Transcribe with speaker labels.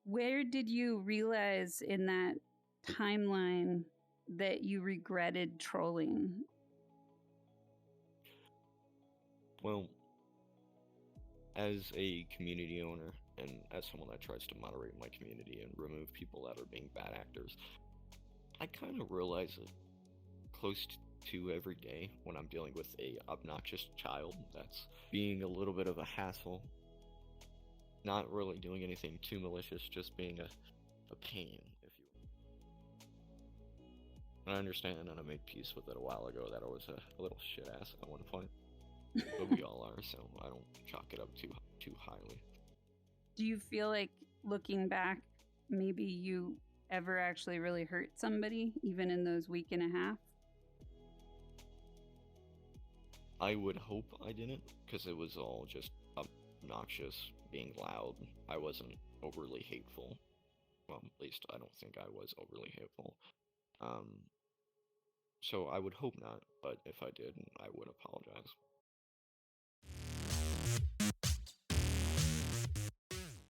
Speaker 1: Where did you realize in that timeline that you regretted trolling?
Speaker 2: Well, as a community owner and as someone that tries to moderate my community and remove people that are being bad actors, I kind of realize it close to every day when I'm dealing with a obnoxious child that's being a little bit of a hassle, not really doing anything too malicious, just being a pain, if you will. And I understand, and I made peace with it a while ago, that I was a little shit ass at one point. But we all are, so I don't chalk it up too highly.
Speaker 1: Do you feel like, looking back, maybe you ever actually really hurt somebody, even in those week and a half?
Speaker 2: I would hope I didn't, because it was all just obnoxious, being loud. I wasn't overly hateful. Well, at least I don't think I was overly hateful. So I would hope not, but if I did, I would apologize.